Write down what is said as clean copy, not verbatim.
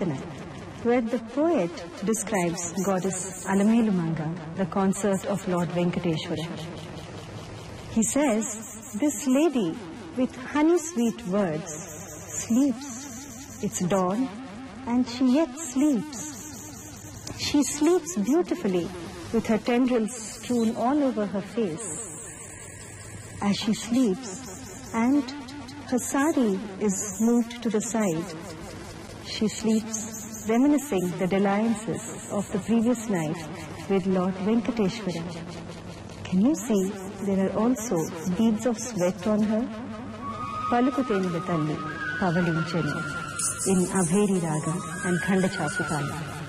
where the poet describes goddess Alamelumanga, the consort of Lord Venkateshwara. He says, this lady with honey-sweet words sleeps. It's dawn and she yet sleeps. She sleeps beautifully with her tendrils strewn all over her face. As she sleeps and her sari is moved to the side, she sleeps reminiscing the dalliances of the previous night with Lord Venkateshwara. Can you see there are also beads of sweat on her? Palukuteni Talli Pavalinchani in Abheri Raga and Khandachaputala.